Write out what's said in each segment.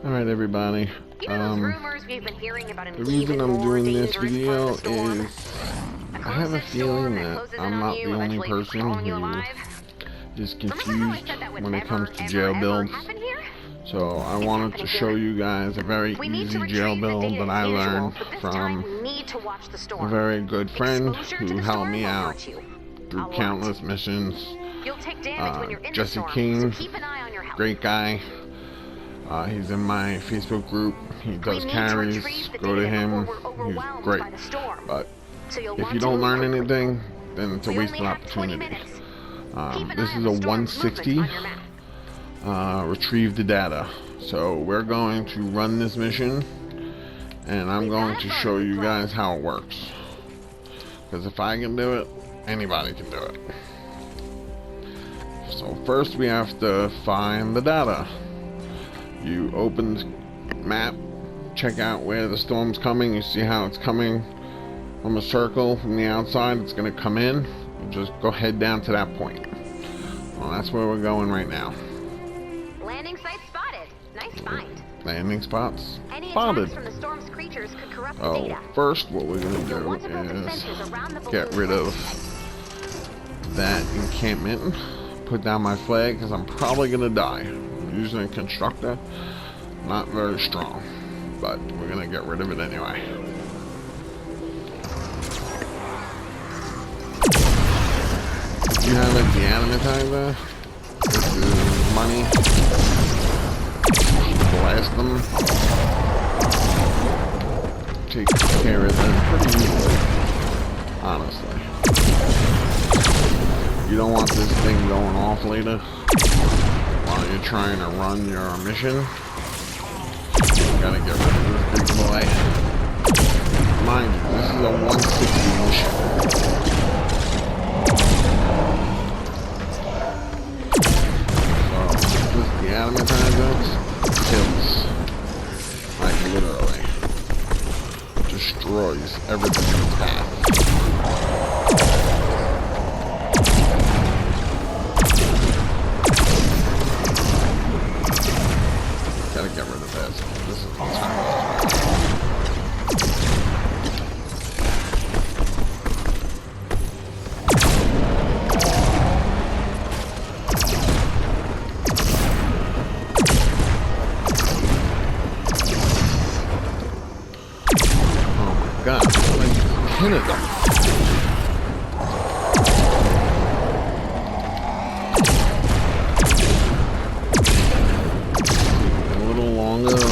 Alright everybody, You know those rumors we've been hearing about an the reason I'm doing this video storm? is I have a feeling that I'm not the only person who is confused when it comes to jail builds. So I wanted to show you guys a very easy jail build that I learned from a very good friend who helped me out through countless missions. Jesse King, great guy. He's in my Facebook group. He does carries. Go to him. He's great. But if you don't learn anything, then it's a wasted opportunity. This is a 160. Retrieve the data. So we're going to run this mission, and I'm going to show you guys how it works. Because if I can do it, anybody can do it. So first we have to find the data. You open the map, check out where the storm's coming. You see how it's coming from a circle from the outside. It's going to come in. You just go head down to that point. Well, that's where we're going right now. Landing site spotted. Nice find. Landing spots Any spotted. attacks from the storm's creatures could corrupt the data. First what we're going to do is get rid of that encampment. Put down my flag because I'm probably going to die. Using a constructor, not very strong, but we're gonna get rid of it anyway. If you have a deanimatizer, this is money. Blast them. Take care of them pretty easily, honestly. You don't want this thing going off later while you're trying to run your mission. You gotta get rid of this big boy. Mind you, this is a 160 mission. So, this deanimatizer kills. Like, literally. Destroys everything in its path. Gotta get rid of this. This is the time. Oh my god, like 10 of them. Longer than I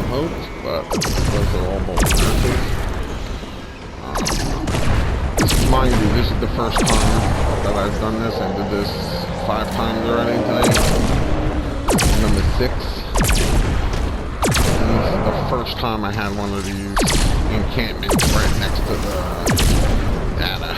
hoped, but because they're all both nurses. Mind you, this is the first time that I've done this. I did this 5 times already today. This is number 6. And this is the first time I had one of these encampments right next to the data.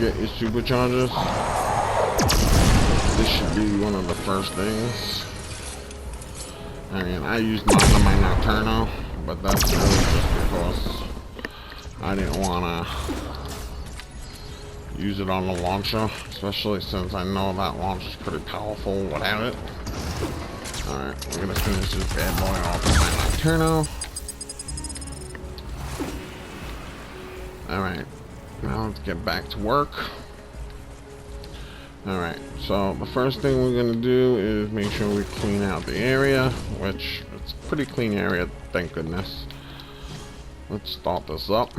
Get your superchargers. This should be one of the first things. I mean, I used mine on my Nocturno, but that's really just because I didn't want to use it on the launcher, especially since I know that launcher is pretty powerful without it. Alright, we're gonna finish this bad boy off with my Nocturno. Alright. Now let's get back to work. Alright, so the first thing we're going to do is make sure we clean out the area, which it's a pretty clean area, thank goodness. Let's start this up.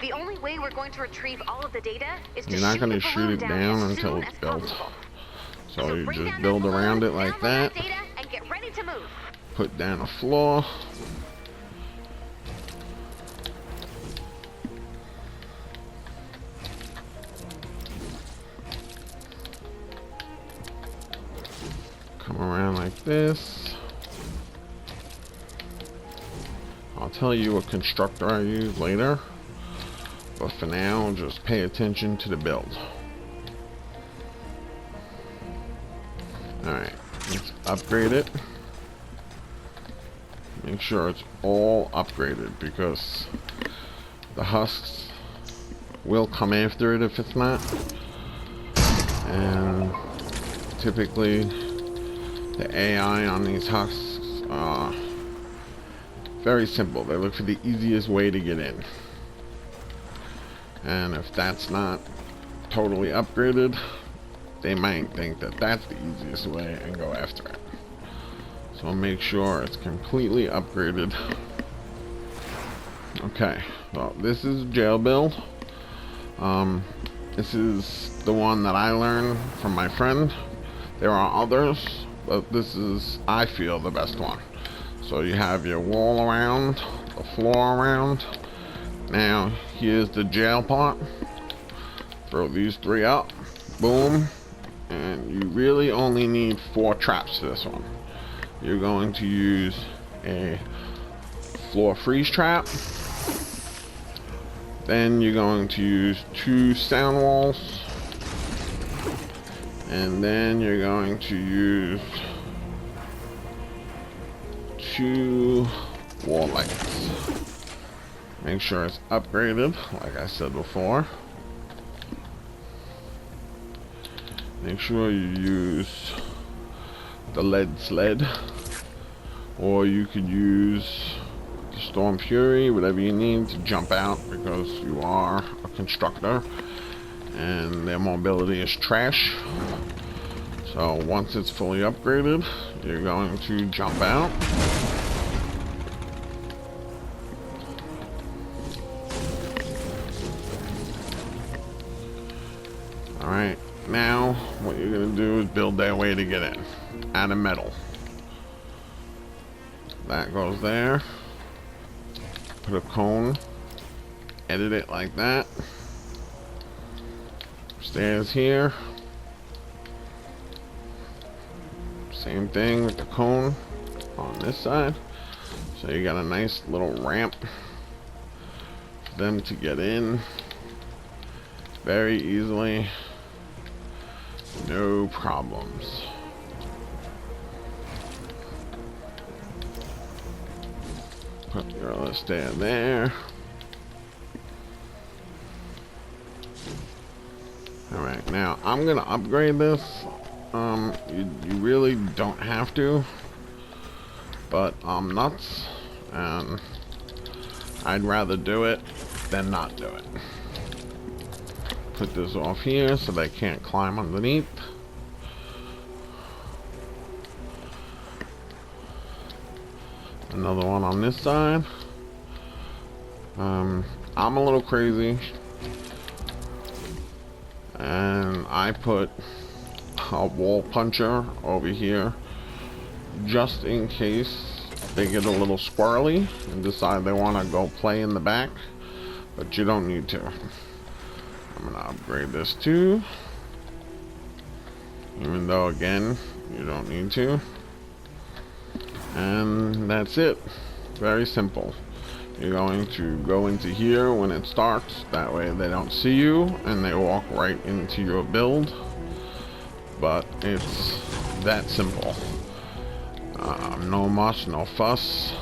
The only way we're going to retrieve all of the data is to You're not going to shoot it down until it's built. So you just build around it like that. Put down a floor. Come around like this. I'll tell you what constructor I use later, but for now, just pay attention to the build. Alright, let's upgrade it. Make sure it's all upgraded, because the husks will come after it if it's not. And typically the AI on these husks are very simple. They look for the easiest way to get in. And if that's not totally upgraded, they might think that that's the easiest way and go after it. So make sure it's completely upgraded. Okay, so this is jail build. This is the one that I learned from my friend. There are others, but this is, I feel, the best one. So you have your wall around, the floor around. Now here's the jail part. Throw these 3 up, boom, and you really only need 4 traps for this one. You're going to use a floor freeze trap. Then you're going to use 2 sound walls. And then you're going to use 2 wall lights. Make sure it's upgraded, like I said before. Make sure you use the lead sled, or you could use the Storm Fury, whatever you need to jump out, because you are a constructor and their mobility is trash. So once it's fully upgraded, you're going to jump out. Alright, now what you're going to do is build that way to get in. Out of metal. That goes there. Put a cone. Edit it like that. Stairs here. Same thing with the cone on this side. So you got a nice little ramp for them to get in very easily. No problems. Put your other stair there. Alright, now I'm gonna upgrade this. You really don't have to, but I'm nuts and I'd rather do it than not do it. Put this off here so they can't climb underneath. Another one on this side. I'm a little crazy and I put a wall puncher over here just in case they get a little squirrely and decide they want to go play in the back, but you don't need to. I'm gonna upgrade this too, even though again you don't need to. And that's it. Very simple. You're going to go into here when it starts, that way they don't see you and they walk right into your build. But it's that simple. No muss, no fuss.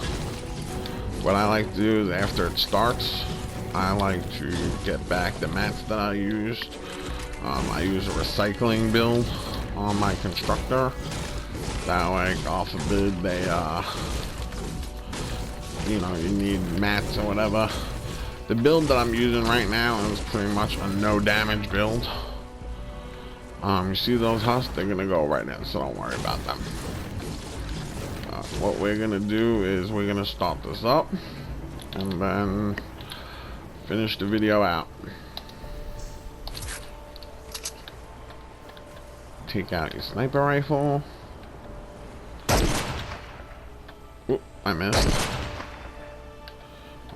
What I like to do is after it starts, I like to get back the mats that I used. I use a recycling build on my constructor. That way, God forbid, they, you know, you need mats or whatever. The build that I'm using right now is pretty much a no damage build. You see those husks? They're gonna go right in, so don't worry about them. What we're gonna do is we're gonna start this up and then finish the video out. take out your sniper rifle. Oop, I missed.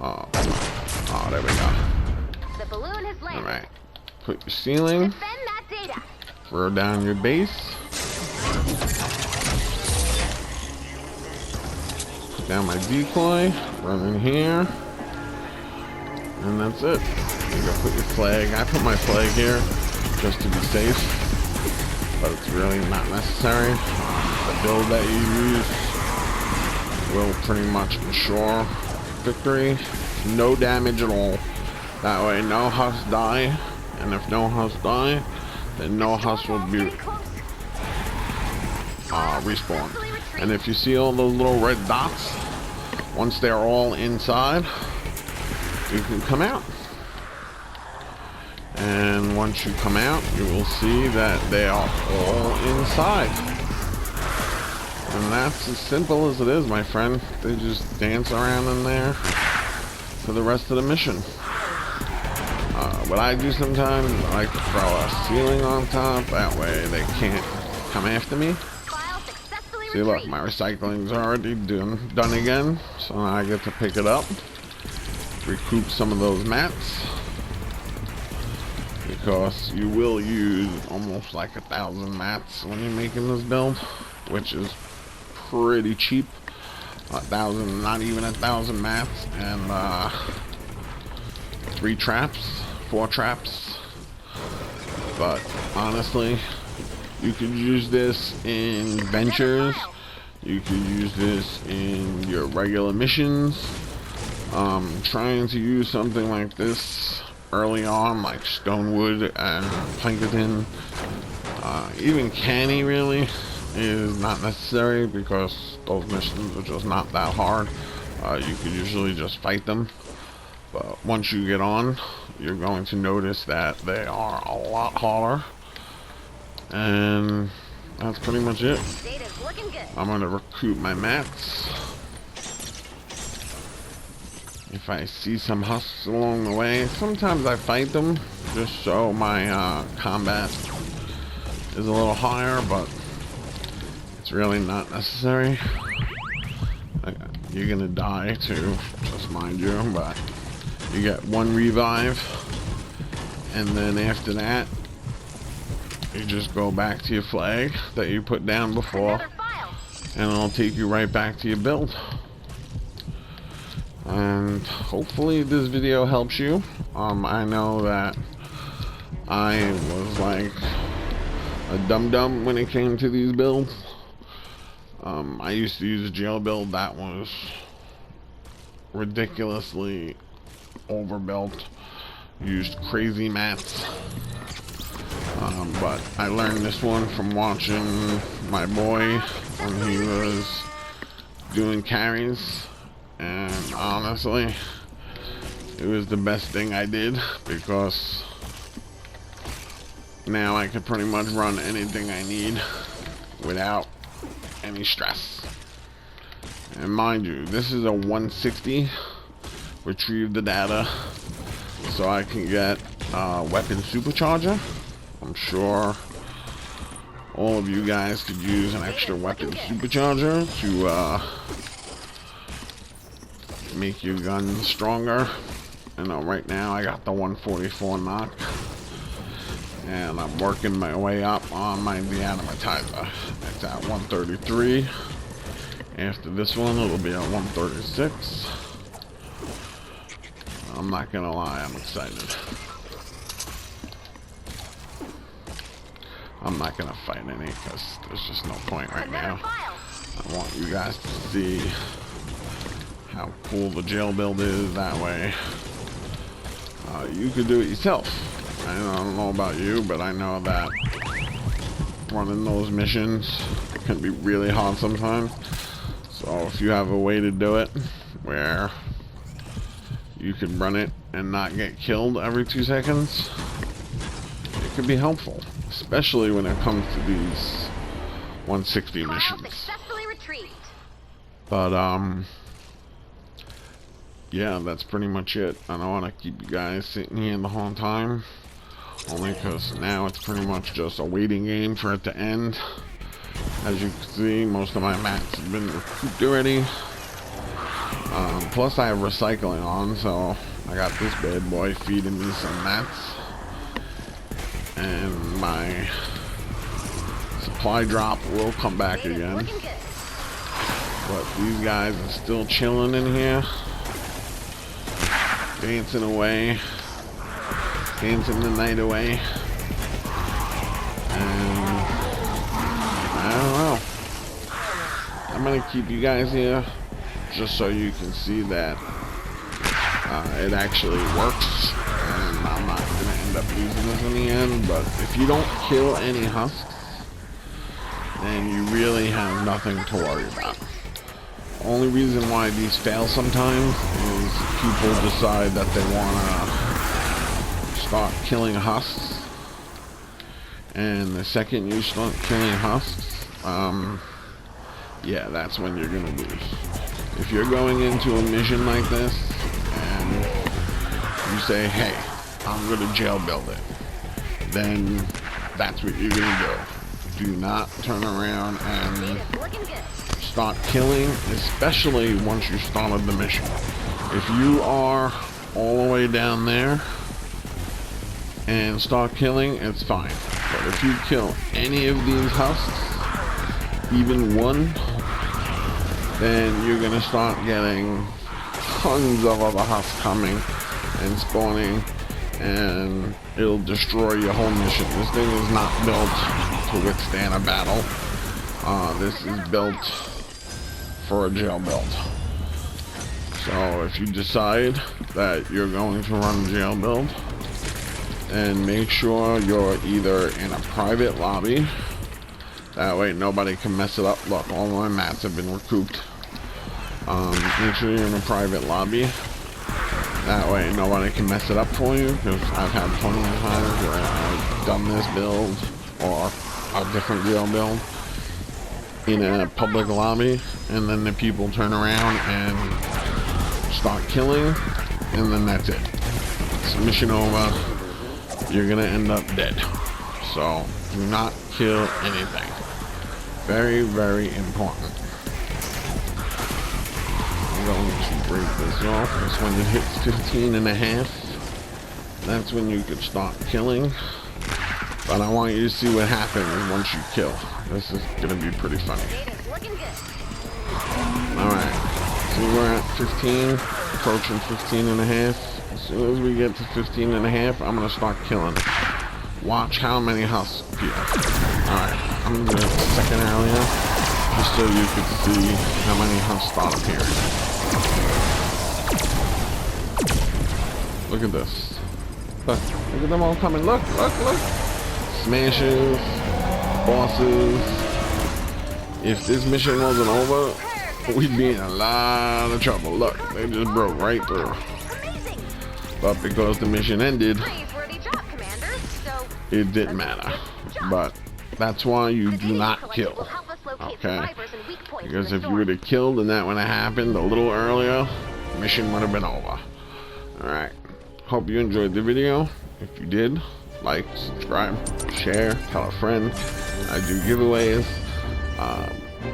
Oh, come on. Oh, there we go. The balloon has landed. Alright. Put your ceiling. Defend that data. Throw down your base. Put down my decoy. Run in here. And that's it. You go put your flag. I put my flag here just to be safe, but it's really not necessary. The build that you use will pretty much ensure victory. No damage at all. That way no huss die, and if no huss die, then no huss will be respawned. And if you see all those little red dots, once they're all inside, you can come out. And once you come out, you will see that they are all inside. And that's as simple as it is, my friend. They just dance around in there for the rest of the mission. What I do sometimes, I like to throw a ceiling on top. That way they can't come after me. See, look, my recycling's already done again. So now I get to pick it up. Recoup some of those mats. Because you will use almost like 1,000 mats when you're making this build, which is pretty cheap. 1,000, not even 1,000 mats, and 3 traps, 4 traps. But honestly, you could use this in ventures. You could use this in your regular missions. Trying to use something like this early on, like Stonewood and Plankerton, even Canny really is not necessary because those missions are just not that hard. You could usually just fight them, but once you get on, you're going to notice that they are a lot harder, and that's pretty much it. I'm going to recoup my mats. If I see some husks along the way, sometimes I fight them just so my combat is a little higher, but it's really not necessary. You're gonna die too, just mind you, but you get 1 revive, and then after that you just go back to your flag that you put down before, and it'll take you right back to your build. And hopefully this video helps you. I know that I was like a dum-dum when it came to these builds. I used to use a jail build that was ridiculously overbuilt, used crazy mats, but I learned this one from watching my boy when he was doing carries. And honestly, it was the best thing I did, because now I can pretty much run anything I need without any stress. And mind you, this is a 160. Retrieve the data so I can get weapon supercharger. I'm sure all of you guys could use an extra weapon supercharger to make your gun stronger. I know right now I got the 144 knock, and I'm working my way up on my deatomizer. It's at 133. After this one, it'll be at 136. I'm not gonna lie, I'm excited. I'm not gonna fight any because there's just no point right now. I want you guys to see how cool the jail build is. That way you could do it yourself. I don't know about you, but I know that running those missions can be really hard sometimes. So if you have a way to do it where you can run it and not get killed every 2 seconds, it could be helpful, especially when it comes to these 160 missions. But yeah, that's pretty much it. I don't want to keep you guys sitting here the whole time. only because now it's pretty much just a waiting game for it to end. As you can see, most of my mats have been recouped already. Plus I have recycling on, so I got this bad boy feeding me some mats. And my supply drop will come back again. But these guys are still chilling in here. Dancing away. Dancing the night away. And I don't know. I'm gonna keep you guys here just so you can see that it actually works, and I'm not gonna end up using this in the end. But if you don't kill any husks, then you really have nothing to worry about. Only reason why these fail sometimes is people decide that they wanna start killing husks, and the second you start killing husks, yeah, that's when you're gonna lose. If you're going into a mission like this and you say, hey, I'm gonna jail build it, then that's what you're gonna do. Do not turn around and start killing, especially once you started the mission. If you are all the way down there and start killing, it's fine. But if you kill any of these husks, even one, then you're gonna start getting tons of other husks coming and spawning, and it'll destroy your whole mission. This thing is not built to withstand a battle. This is built for a jail build. So if you decide that you're going to run a jail build, then make sure you're either in a private lobby. That way nobody can mess it up. Look, all my mats have been recouped. Make sure you're in a private lobby. That way nobody can mess it up for you, because I've had plenty of times where I've done this build or a different jail build in a public lobby, and then the people turn around and start killing, and then that's it. It's mission over. You're gonna end up dead. So do not kill anything. Very, very important. I'm going to break this off. Because when it hits 15 and a half, that's when you could start killing. But I want you to see what happens once you kill. This is gonna be pretty funny. Alright, so we're at 15, approaching 15 and a half. As soon as we get to 15 and a half, I'm gonna start killing. Watch how many husks appear. Alright, I'm gonna do it a second earlier, just so you can see how many husks start appearing. Look at this. Look at them all coming. Look. Smashes, bosses. If this mission wasn't over, we'd be in a lot of trouble. Look, they just broke right through. But because the mission ended, it didn't matter. But that's why you do not kill. Okay? Because if you would have killed and that would have happened a little earlier, the mission would have been over. Alright. Hope you enjoyed the video. If you did, like, subscribe, share, tell a friend. I do giveaways,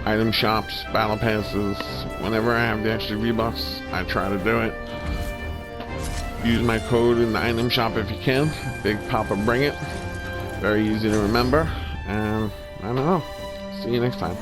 item shops, battle passes. Whenever I have the extra V-Bucks, I try to do it. Use my code in the item shop if you can. Big Papa Bring It. Very easy to remember. And I don't know. See you next time.